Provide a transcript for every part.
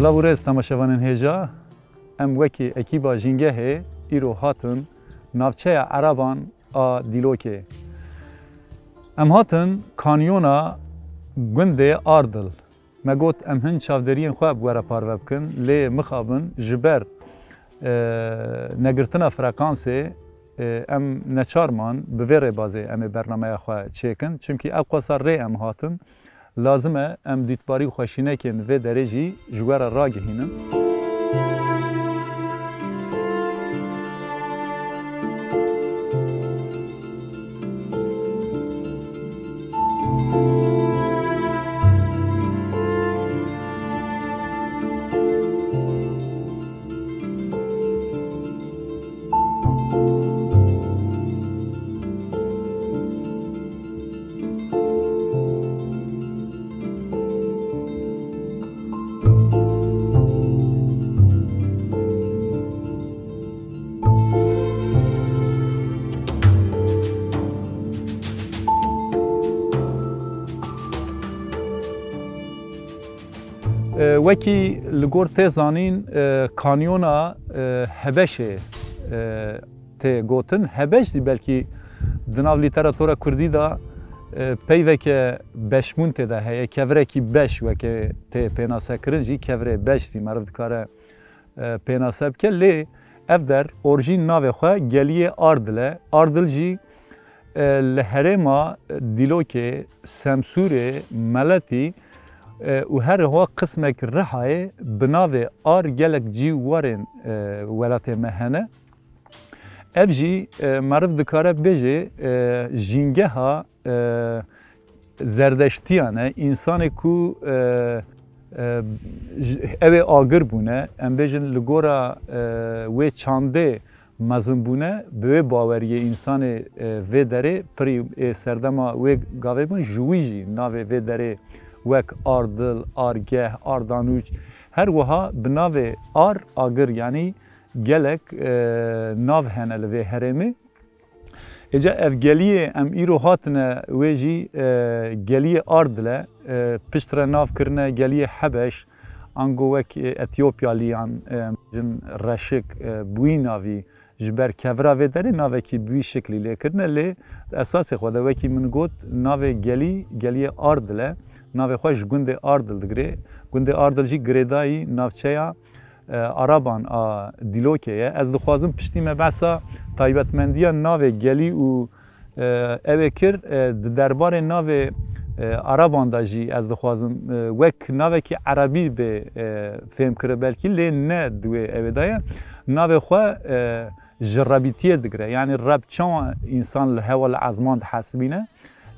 Slav û rêz temaşevanên hêja, em wekî ekîba Jîngehê îro hatin navçeya Eraban a Dîlokê. Em hatin kanyona gundê Ardil. Me got em hin çavderiyên xwe bi were parve bikin, lê mixabin ji ber negirtina frekansê em neçarman bi vê rêbazê em ê bernameya xwe çêkin. Çimkî ev qasa rê em hatin, lazim e em dîtbarî xweşînekên vê derê jî ji were ragihînin. Wekî li gor tê zanîn kanyona Hebeşê tê gotin. Hebeş jî belkî di nav lîteratura Kurdî da peyveke beşmûn tê de heye, kevrekî beş weke tê pênasekirin jî kevrê beş jî meriv dikare pênase bike. Lê ev der orjîn navê xwe geliyê Ardil e. Ardil jî li herêma Dîlokê, Semsûrê, Meletî û her wa qismek Rihayê bi navê Ar gelek cî warên welatê me hene. Ev jî meriv dikare bêje jîngeha zerdeştiyan e, însanê ku ew ê agir bûne, em bêjin li gora wê çandê mezin bûne, bi wê baweriyê însanê vê derê pirî serdema wê gavê bûn, ji wî jî navê vê derê wek Ardil, Argeh, Ardanûç, her wiha bi navê Ar agir yanî gelek nav hene li vê herêmê. Êca ev geliyê em îro hatine wê jî geliyê Ardil e, pişt re nav kirine geliyê Hebeş, ango wek Etiyopyalîyan jin reşik bi wî navî ji ber kevra vê derê navekî bi wî şiklî lê kirine. Lê esasê xwe de wekî min got navê geliyê Ardil e. Navê xwe ji gundê Ardil digire. Gundê Ardil jî girêdayî navçeya Eraban a Dîlokê ye. Ez dixwazim piştî me behsa taybetmendiya navê gelî û ew ê kir di derbarê navê Eraban da jî ez dixwazim wek navekî Erebî bê fêm kire belkî, lê ne di wê evê de ye. Navê xwe ji rebîtiyê digire. Yani reb çawa însan li hewa li ezman dihesibîne.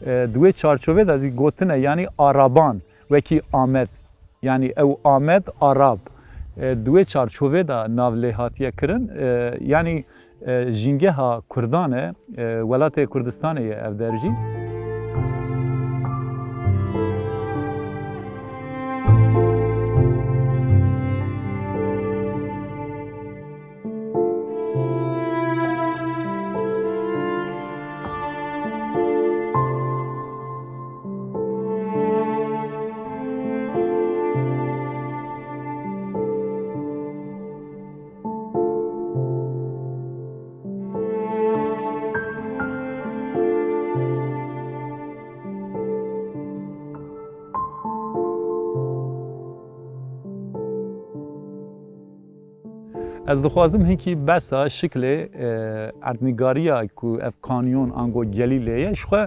Di wê çarçovê de jî gotine yani Araban, wekî Amed. Yani ew Amed Arab. Di wê çarçovê de nav lê hatiye kirin. Yani jîngeha Kurdan e, welatê Kurdistanê ye ev der jî. از دخوازم هنکی بسا شکل اردنگاریا که اف کانیون آنگو گلیلیه شخوا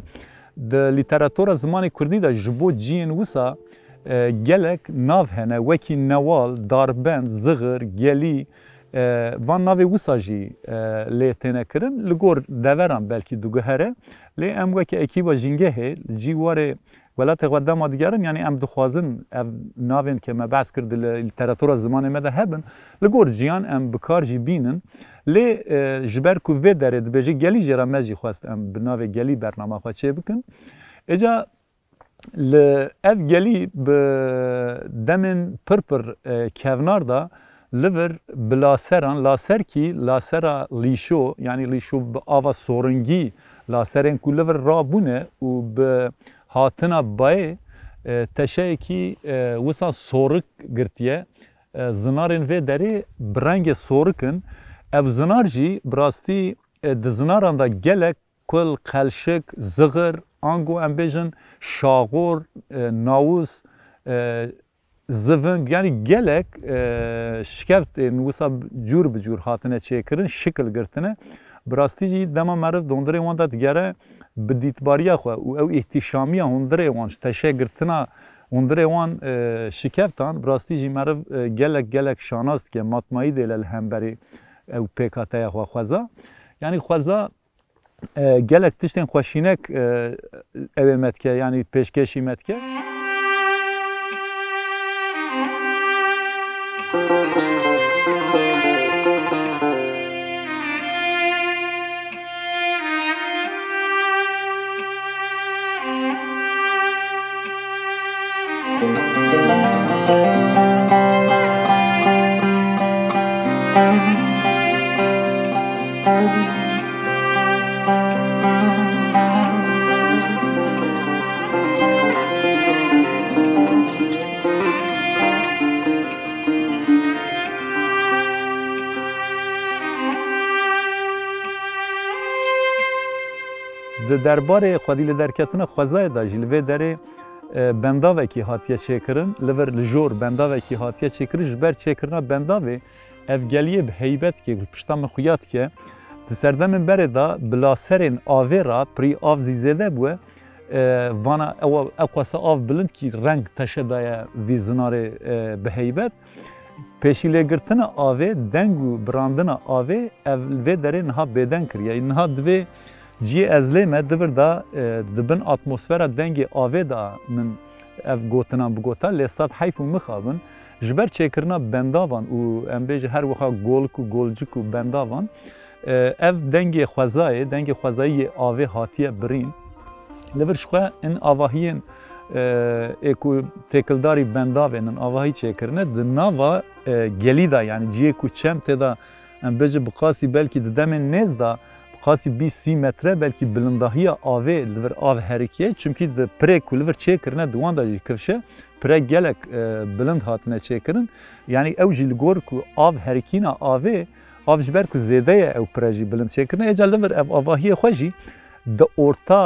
ده لیتراتور زمان کردی ده جبو جین وسا گلک ناو هنه وکی نوال، داربند، زغر، گلی وان ناوی وسا جی لی تینه کرن لگور دوران بلکی دوگه هره لی ام وکی اکیبا جینگه هی جی واره ولات قدام دیگران یعنی ام دخوازن ناوین که ما بحث کرد لیتراتور زمان مده هبن لگور جیان ام بکار جی بینن لی جبر کو و داره دبیجی گلی جرا مجی خواست ام بناوی گلی برنامه خواه چه بکن اجا اف گلی به دمن پرپر کونار دا لور بلاسران لاسر کی لاسرا لیشو یعنی لیشو به آوا سورنگی لاسرین کو لور رابونه و به هاتنا بای تشه کی وسا سورک گرتیه زنارن و داری برنگ سورکن اف زنار جی براستی د زناران دا گلک کل قلشک زغر آنگو امبیجن شاغور ناوز زفنگ یعنی گلک شکفت نوسا جور بجور هاتنه چه کرن شکل گرتنه براستی جی دما معرف دوندره وان دا دیگره بدیتباریا خو او احتشامی هندره وان تشه گرتنا هندره وان شکفتان براستی جی معرف گلک شاناست که مطمئی دیل الهمبری او پیکاته خو خوزا یعنی خوزا گلک تشتین خوشینک اومد که یعنی پیشکشی مد که درباره خودی لدرکتن خوزای داشت لوی داره بنداوه کی هاتیه چکرن لور لجور بنداوه کی هاتیه چکرن جبر چکرنا بنداوه افگلیه به هیبت که پشتام خویات که دسردم بره دا بلاسرین آوه را پری آف زیزده بوه وانا اقواسا آف بلند کی رنگ تشه دای ویزنار به هیبت پیشیله گرتن آوه دنگو براندن آوه اوه داره نها بیدن کریه نها دوه جی ازلی مد دور دا دبن اتمسفر دنگ آوه دا من اف گوتنا بگوتا لسات حیف و مخابن جبر چکرنا بنداوان و ام بیج هر وقت گولک و گولجک و بنداوان اف دنگ خوزای آوه هاتیه برین لورش خواه این آواهین اکو تکلداری بنداوین این آواهی چکرنه دناوا گلیدا یعنی جی اکو چم تدا ام بیج بقاسی بلکی ددمن نزدا خاصی 20 متره بلکه بلندهی آوه لور آو حرکیه چونکی د پره کولور چکرنه دوان داجی کفشه پره گلک بلند هاتنه چکرن یعنی او جلگور کو آو حرکینا آو جبر کو زیده او پره جی بلند چکرنه اجال لور آواهی خوشی د اورتا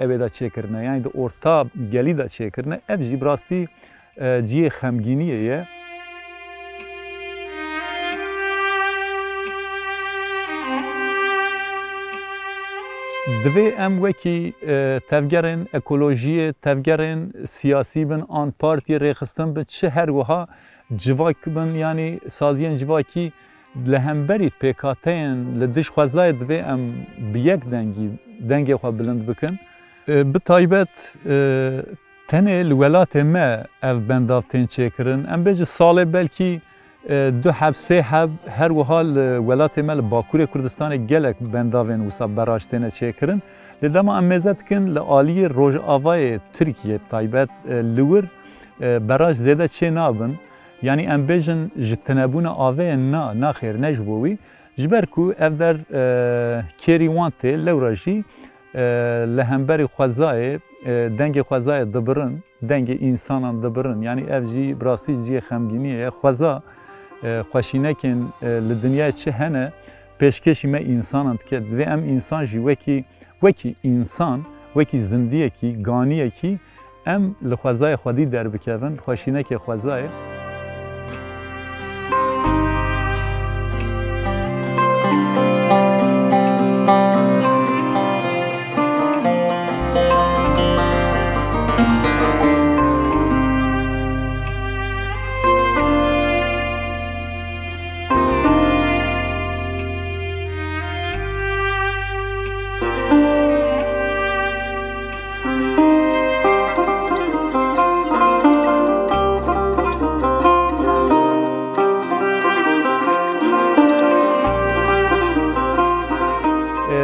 اویدا چکرنه یعنی د اورتا گلی دا چکرنه اف جی براستی جی خمگینیه دوی ام وکی تفگرن اکولوژی تفگرن سیاسی بن آن پارتی ریخستن به چه هر وها جواک بن یعنی سازین جواکی لهمبری پیکاتین لدش خوازای دوی ام بیک دنگی خواه بلند بکن به طایبت تنه الولات ما اف بندافتین چکرن ام بیج ساله بلکی دو حب سه حب هر وحال ولات مال باکور کردستان گلک بنداوین وسا براشتنه چکرن لدما امزت کن لعالی روج آوای ترکیه طایبت لور براش زیده چه نابن یعنی ام بیجن جتنبون آوه نا خیر نجبوی جبر کو اف در کریوانته لوراجی لهمبری خوازای دنگ خوازای دبرن دنگ انسانان دبرن یعنی اف جی براستی جی خمگینیه خوازا خوشینکن لدنیا چه هنه پیشکشی ما انسانند که دوی ام انسان جی وکی انسان وکی زندیه کی گانیه کی ام لخوازای خودی در بکرن خوشینک خوازای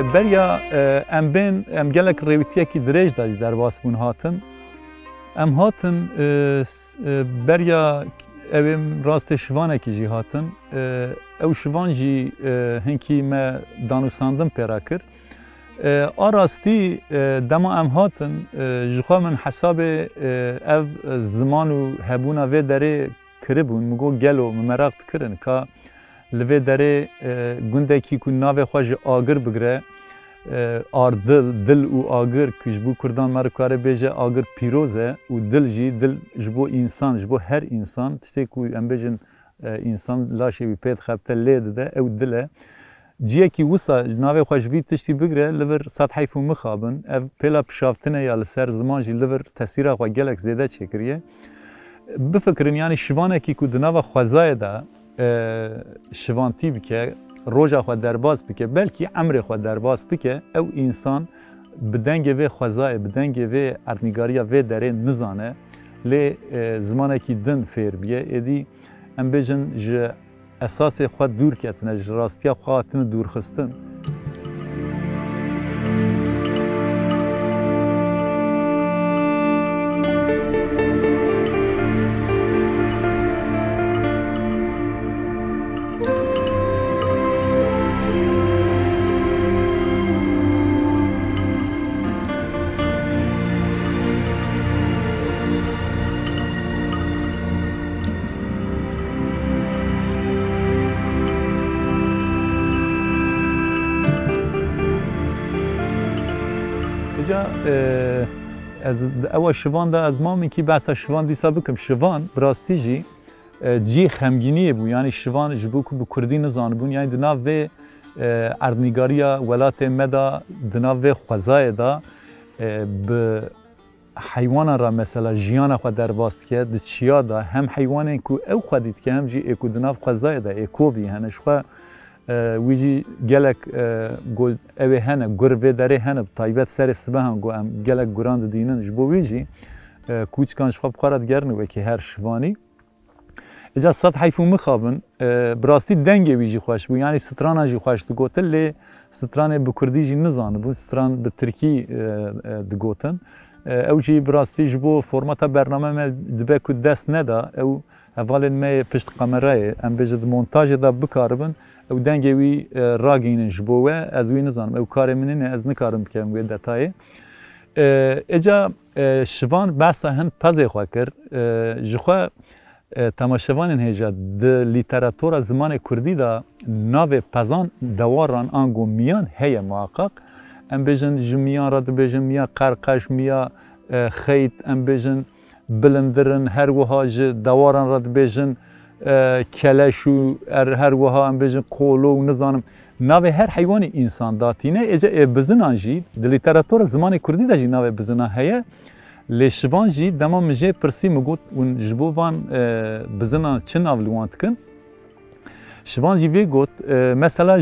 بریا ام گلک رویتیه کی درج داشت در واسبون هاتن ام هاتن بریا اویم راست شوانه کی جی هاتن او شوان جی هنکی ما دانوساندم پیراکر آراستی دما ام هاتن جخوا من حساب او زمان و هبونا و داره کربون مگو گلو مراقت کرن که لوی داره گنده کی کو ناو خواج آگر بگره دل و آگر کجبو کردان مرکاره بیجه آگر پیروزه و دل جی دل جبو انسان جبو هر انسان تشتی کو ام بیجن انسان لاشه بی پید خبته لید ده او دله جیه کی وسا ناو خواج بی تشتی بگره لور سطحی فو مخابن او پیلا پشافتنه یا لسر زمان جی لور تاثیره خوا گلک زیده چکریه بفکرین یعنی شوانه کی کو دناو خوازای ده شوانتی بکه روژا خود درباز بکه بلکی عمر خود درباز بکه او انسان بدنگ و خوازای بدنگ و ارنگاریا و داره نزانه لی زمانه کی دن فیر بیه ایدی ام بیجن جه اساس خود دور کتنه جه راستیا خواهتن دور خستن از اول شوان ده از ما میکی بحث شوان دیسا بکم شوان براستی جی خمگینیه بو یعنی شوان جبو که به کردی نزان بون یعنی دناو و اردنگاریا ولات مدا دناو و خوزای دا به حیوان را مثلا جیان خود در باست که ده چیا دا هم حیوان که او خودید که هم جی اکو دناو خوزای دا اکو بی هنش خواه ویجی گلک گل اوه هنه گر و داره هنه تایبت سر سبه هم گو ام گلک گراند دینن جبو ویجی کوچ کانش خواب خارد گرنه وکی هر شوانی اجا صد حیفو مخابن براستی دنگه ویجی خوش بو یعنی سترانه جی خوش دو گوتن لی سترانه بکردی جی نزانه بو ستران به ترکی دو گوتن او جی براستی جبو فرماتا برنامه ما دبه کد دست ندا او اولین ما پشت قمره ام بجد مونتاژ دا بکاربن او دنگه وی راگینن جبوه از وی نزانم او کار منینه از نکارم بکنم وی دتایه اجا شوان بحثا هن پزه خواه کر جخوا تماشوان هجا ده لیتراتورا زمان کردی دا ناو پزان دواران آنگو میان هی محقق ام بجن جمیان را ده بجن میا قرقش میا خیط ام بجن بلندرن هر وها دواران را ده بجن کلشو هر وها ام بجن قولو نزانم ناو هر حیوان انسان داتینه اجا بزنان جی ده لیتراتور زمان کردی دا جی ناو بزنان هیه لی شوان جی دما مجه پرسی مگوت اون جبو وان بزنان چه ناو لوانت کن شوان جی وی گوت مثلا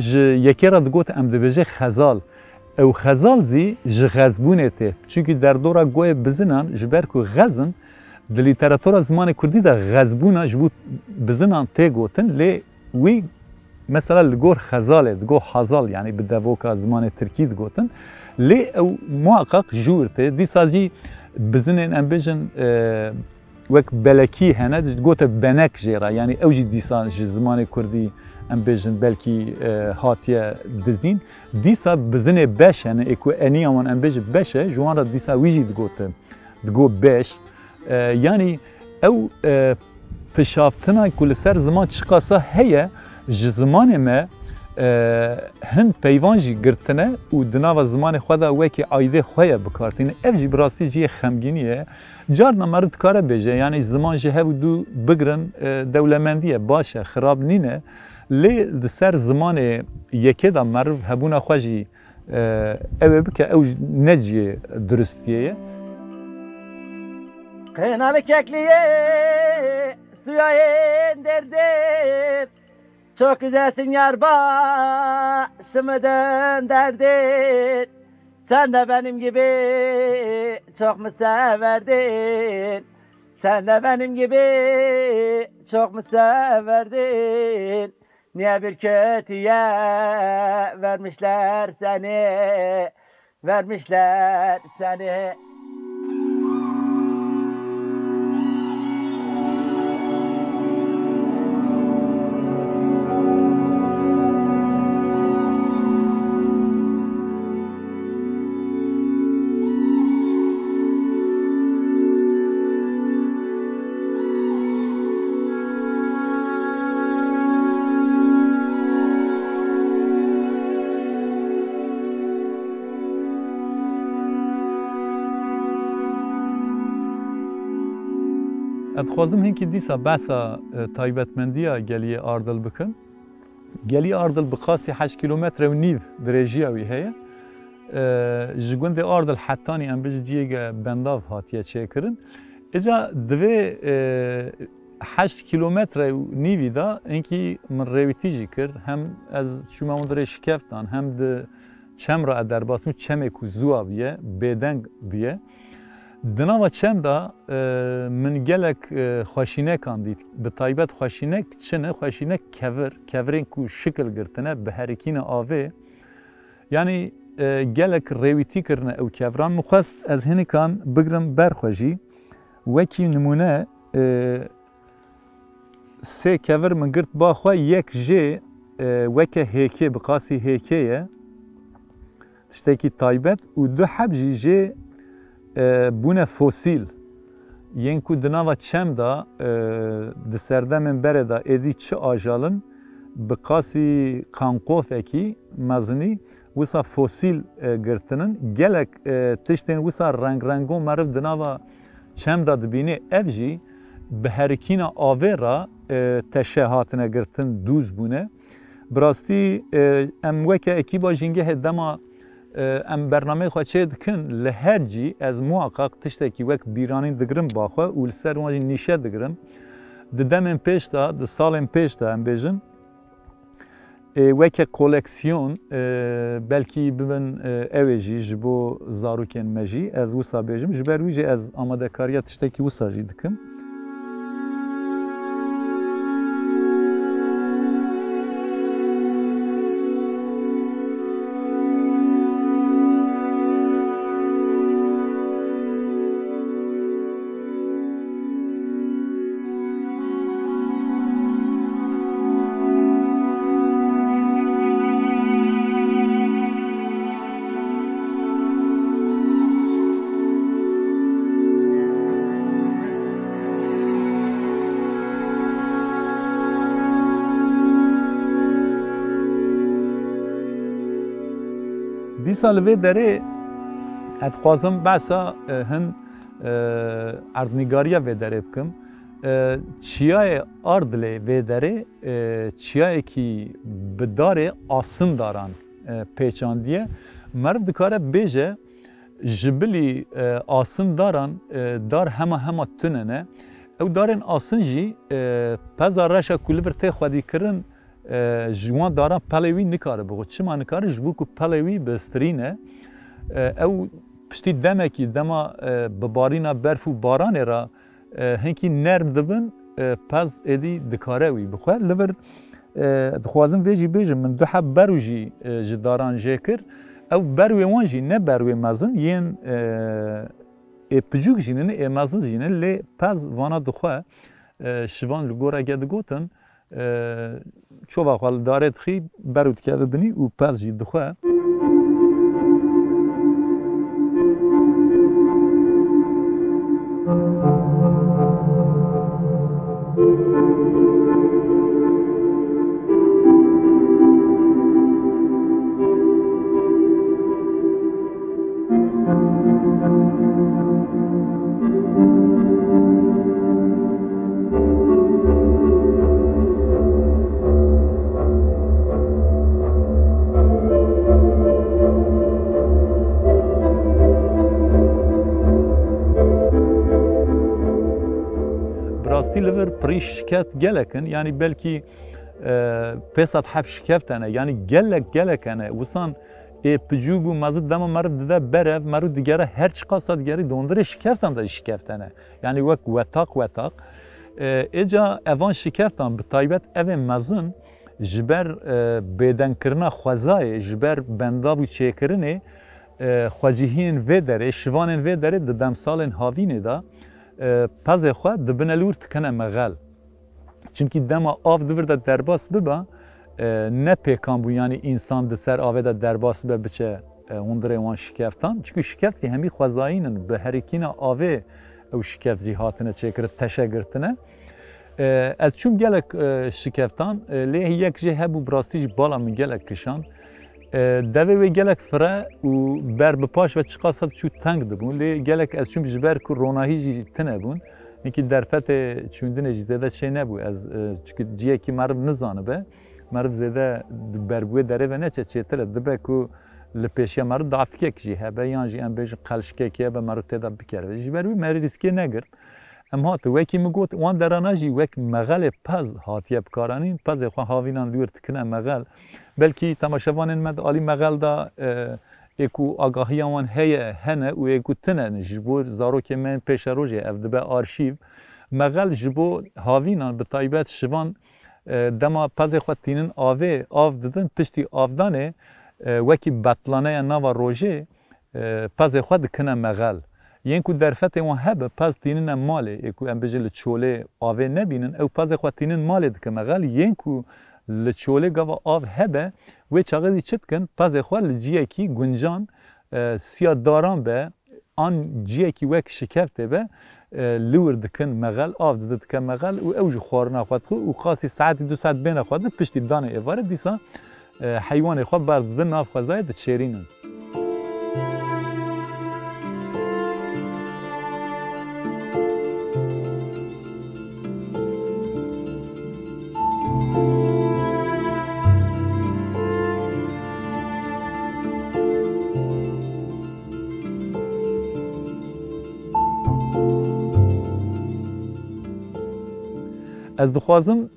یکی را دگوت ام دبجه خزال او خزال زی ج غزبونه ته چونکه در دورا گوی بزنان جبر کو غزن د لیتراتورا زمان کردی دا غزبونه جبو بزنان ته گوتن لی وی مثلا لگور خزاله دگو حزال یعنی به دوکا زمان ترکی دگوتن لی او محقق جورته دی سازی بزنن ام بجن وک بلکی هنه گوته بنک جیرا یعنی او جی دیسا زمان کردی ام بجن بلکی هاتیه دزین دیسا بزنه بش هنه اکو انی امان ام بجن بشه جوان را دیسا ویجی دگوته دگو بش یعنی او پشافتنا کل سر زمان چقاسا هیه زمان ما هند پیوانجی گرتنه و دناو زمان خدا وکی عایده خواه بکارتینه اف جی براستی جی خمگینیه جارنا مرد کاره بیجه یعنی زمان جی هفو دو بگرن دولمندیه باشه خراب نینه لی سر زمان یکی دا مرد هبونا خواه جی اوه بکه او نجی درستیه قینال ککلیه سویاین دردر çok güzelsin yar başımı dönderdin. Sen de benim gibi çok mu severdin? Sen de benim gibi çok mu severdin? Niye bir kötüye vermişler seni, vermişler seni. اتخوازم هنکی دیسا بحثا تایبەتمەندیە گەلی ئاردڵ بکەم. گەلی ئاردڵ بقاسی 8 کیلومتر و نیو درێژیاوی هەیە. ji gundê ardil hettanî em bijî ciyeke bendav hatiye çêkirin. Îca divê 8 kilometre nîvî da hinkî min rêwîtî jî kir. Hem ez çûma wan dirê şikeftan, hem di çem ra derbasim çemê ku zûa biye, bêdeng biye. Di nava çem da min gelek xweşînekan dît. Bi taybet xweşînek çi ne? Xweşînek kevir, kevirên ku şikil girtine bi herikîna avê. Yani gelek rêwîtî kirine ew kevran. Min xwest ez hinikan bigirim berxwe jî. Wekî nimûne sê kevir min girt ba xwe, yek jê weke hêkê, bi qasî hêkê ye, tiştekî taybet û du heb jî jê bûne fosîl. Yên ku di nava çem da di serdemên berê da êdî çi ajalin, bi qasî qanqofekî mezinî wisa fosîl girtinin. Gelek tiştên wisa rengrengûn meriv di nava çem da dibînê, ev jî bi herikîna avê ra teşe hatine girtin, dûz bûne. Bi rastî em weke ekîba jîngehê dema em bernameyê xwe çê dikin, li her cî ez muhaqqaq tiştekî wek bîranîn digirim ba xwe û li ser wan jî nîşe digirim. Di demên pêş da, di salên pêş da em bêjin weke koleksiyon, belkî bibin ew ê jî ji bo zarokên me jî ez wisa bêjim. Ji ber wî jî ez amadekariya tiştekî wisa jî dikim. Dîsa li vê derê ez dixwazim behsa hin erdnîgariya vê derê bikim. Çiyayê Ardilê vê derê çiyayekî bi darê asındaran pêçandiye. Meriv dikare bêje ji bilî asındaran dar hema tune ne. Ew darên asın jî peza reşa ku li vir tê xwedîkirin ji wan daran pelê wî nikare bixwe. Çima nikare? Ji bo ku pelê wî bistirîn e. Ew piştî demekî dema bi barîna berf û baranê ra hinkî nerm dibin, pez êdî dikare wî bixwe. Li vir dixwazim vê jî bêjim min du heb berw jî ji daran jê kir. Ew berwê wan jî ne berwê mezin, yên ê picûk jî ne, ê mezin jî ne, lê pez vana dixwe. Şivan li goreke digotin çova xwe li darê dixî, berw dikeve binî û pez jî dixwe. Rastî li vir pirî şikeft gelekin, yani belkî pêsat heb şikeftene, yani gelek hene. Wisan ê picûk û mezin dema meriv dide berev, meriv digere her çi qasa digerî dondirê şikeftan da şikeftene. Yani wek wetak. Êca evan şikeftan bi taybet evên mezin جبر بدن کرنا خوازای جبر بنداب و چیکرنه خواجهین و داره شوانین و داره دم سالن هاوینه دا پس خوا دبنلور تکنه مغل چونکی دما آف دور دا درباس ببا نه پیکان بو یعنی انسان د سر آوه دا درباس به بچه اندره وان شکفتان چونکه شکفت که همی خوازایینن به هرکین آوه او شکفت زیهاتنه چیکره تشگرتنه از چون گلک شکفتان لیه یک جه هبو براستیج بالا من گلک کشان دوی و گلک فره و بر بپاش و چقاصد چو تنگ دبون لیه گلک از چون بجبر که روناهی جی تنه بون اینکه درفت چوندن جی زیده چه نبو از چون جیه که مرب نزانه به مرب زیده بربوه داره و نه چه تره دبه که لپیشیا مرد دافکه کجی هبه یان جی ام بیش قلشکه که به مرد تدا بکره جبروی مری ریسکی نگرد ام هات وکی مگوت وان درانجی وک مغل پز هاتیه بکارانین پز خو هاوینان لورت کنه مغل بلکی تماشاوان مد عالی مغل دا اکو آگاهی وان هه هنه و اکو تنه جبور زارو که من پیش روزه افدبه آرشیو مغل جبو هاوینان به تایبت شوان دما پز خو تینن آوه آو ددن پشتی آودانه وکی بطلانه نوا روژه پز خو دکنه مغل یعنی که درفت وان هبه پس تینن ماله یکو ام بجه لچوله آوه نبینن او پس خو تینن ماله دکه مغل یعنی که لچوله گاوا آو هبه و چاقدی چت کن پس خو لجیه کی گنجان سیا داران به آن جیه کی وک شکفته به لور دکن مغل آو دکه مغل و اوج خورنا خود خو و خاصی ساعتی 2 ساعت بین خود پشتی دانه ایواره دیسا حیوان خو برد ناف خوازای د چرینن از دخوازم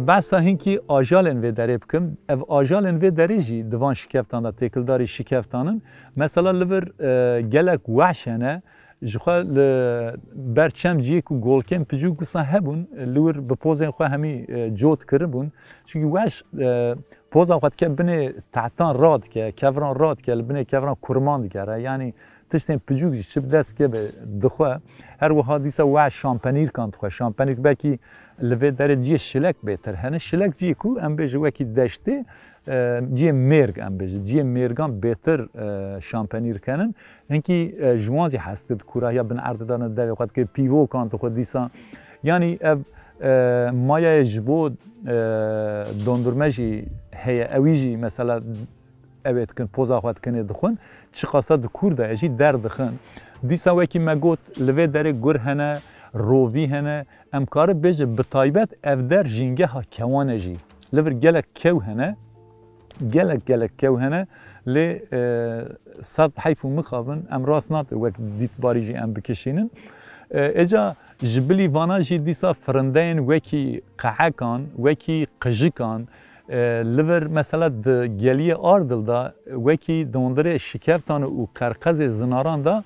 بحثا هنکی آجالن و داره بکم او آجالن و داره جی دوان شکفتان دا تکلداری شکفتانن مثلا لور گلک وحشنه جخوا برچم جیه که گولکن پجو گسان هبون لور بپوزن خواه همی جوت کربون چونکه وحش پوزن خواهد که بینه تعتان راد که کوران راد که بینه کوران کرمان دیگره یعنی تشتین پجوک جی چپ دست که به دخواه هر وحا دیسا وحش شامپنیر کند خواه شامپنیر بکی لوی داره جیه شلک بهتر هنه شلک جیه کو ام بیجه وکی دشته جیه مرگ ام بیجه جیه مرگان بهتر شامپنیر کنن هنکی جوانزی هست که کوراهیا بن ارددان دوی خود که پیوو کند خود دیسا یعنی مایه جبود دندرمجی هی اویجی مثلا اوید کن پوزا خود کنه دخون چی قصد کورده اجی در دخون دیسا وکی مگوت لوی داره گر هنه روی هنه امکار بیجه بطایبت افدر جینگه ها کوانه جی لور گلک کو هنه گلک کو هنه لی صد حیف و مخابن ام راست نات وقت دیت باری جی ام بکشینن اجا جبلی وانا جی دیسا فرندین وکی قعکان وکی قجکان لور مثلا گلی آردل دا وکی دوندره شکفتان و قرقز زناران دا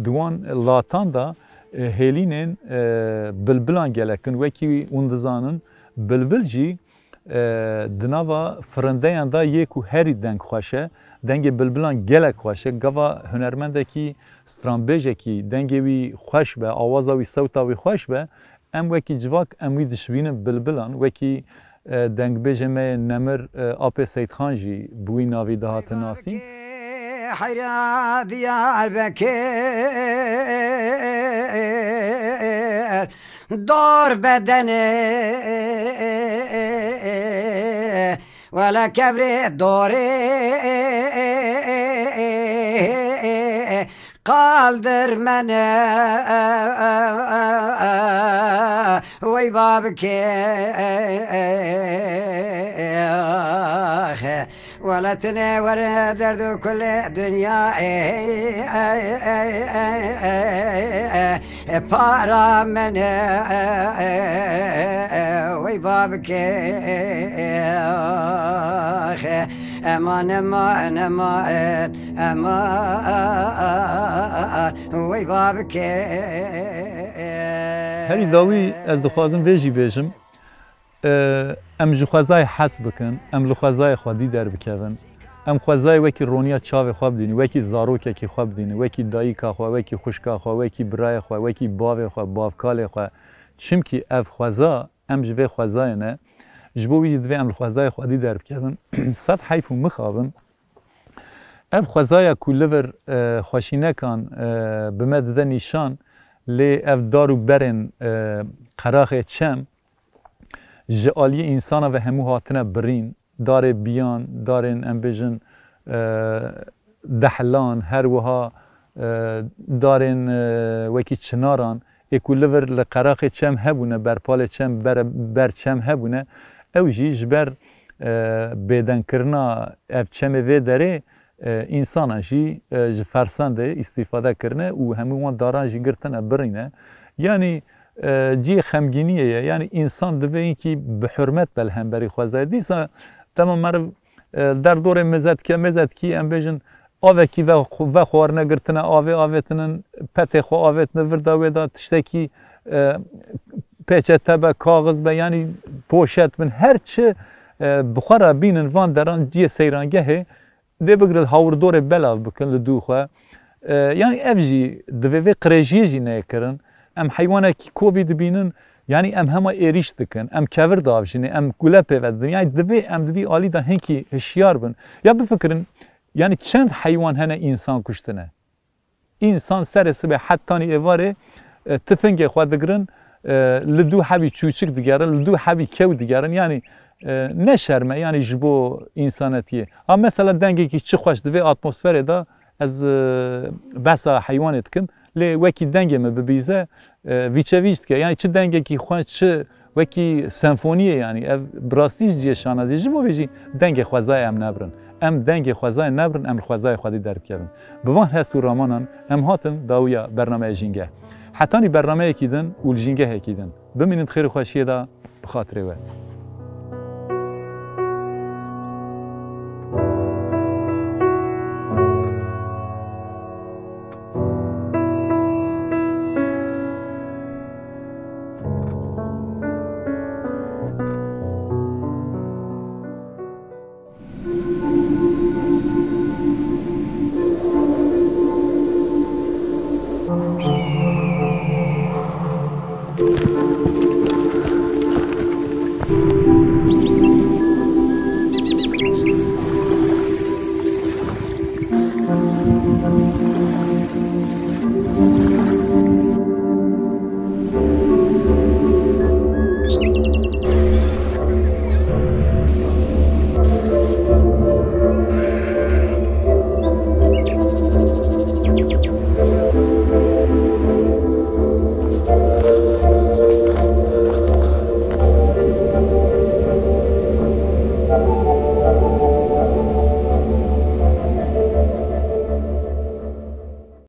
دوان لاتان دا هلینن بلبلان گلکن وکی اندزانن بلبل جی دناوا فرندیان دا یکو هری دنگ خوشه دنگ بلبلان گلک خوشه گوا هنرمنده کی استرامبیجه کی دنگی وی خوش به آوازا وی صوتا وی خوش به ام وکی جواک ام وی دشوین بلبلان وکی دنگ بیجه می نمر آپ سید خان جی بوی ناوی دهات ناسی حيرا ديار بكير دور بدني ولا كبر دوري قالدر من ويبابك ولا تناور درد كل دنيا بارا من ويبابك امان امان امان امان ويبابك هری داوی از دخوازم ویجی بیجم ام ji xwezayê hes bikin, em li xwezayê xwedî derbikevin, em xwezayê wekî roniya çavê xwe bidînin, wekî zarokekî xwe bidînin, wekî dayîka xwe, wekî xwişka xwe, wekî birayê xwe, wekî bavê xwe, bavkalê xwe. Çimkî ev xweza, em ji vê xwezayê ne, ji bo wî jî divê em li xwezayê xwedî derbikevin, sed heyf û mixabin. Ev xwezaya ku li vir xweşînekan bi me dide nîşan, lê ev dar û berên qeraxê çem, ji aliyê însana ve hemû hatine birîn, darê biyan, darên em bêjin dehlan, her wiha darên wekî çinaran, ê ku li vir li qeraxê çem hebûne, berpalê çem, ber çem hebûne, ew jî ji ber bêdenkirina ev çemê vê derê, însanan jî ji fersendê îstîfade kirine û hemû wan daran jî girtine birîne. Yani ciyê xemgîniyê ye, yani însan divê yekî bi hürmet bel hemberî xwezayê. Dîsa dema meriv derdorê mêzetkî em bêjin avekî ve xwarine girtine avê avêtinin, petê xwe avêtine vir da wê da tiştekî pêçete be, kaxiz be, yani poşet bin, her çi bi xwe re bînin van deran ciyê seyrangehê dê bigiril hawirdorê belav bikin li dû xwe. Yani ev jî divê vê qirêjiyê jî nekirin. Em heywanekî kovî dibînin, yani em hema êrîş dikin, em kevir diavjînin, em gule pêve didin. Yani divê em divî alî da hinkî hişyar bin. Ya bifikirin, yani çend heywan hene însan kuştine. İnsan serê sibê hettanî êvarê tifingê xwe digirin, li dû hebî çûçik digerin, li dû hebî kew digerin. Yani ne şerme, yani ji bo însanetiyê. Ha mesela dengekî çi xweş divê atmosferê da ez behsa heywanê dikim, lê wekî dengê me bibîze vîçevîç dike. Yani çi dengekî xweş, çi wekî senfoniyê, yani ev bi rastî ji ciyê şanazî, ji bo vê jî dengê xwezayê em nebirin. Em dengê xwezayê nebirin, em li xwezayê xwedî derbikevin. Bi van hest û ramanan em hatin dawiya bernameyê jîngeh. Hetanî bernameyekî din û li jîngehekî din. Bimînin xêr û xweşiyê da bi xatirê we.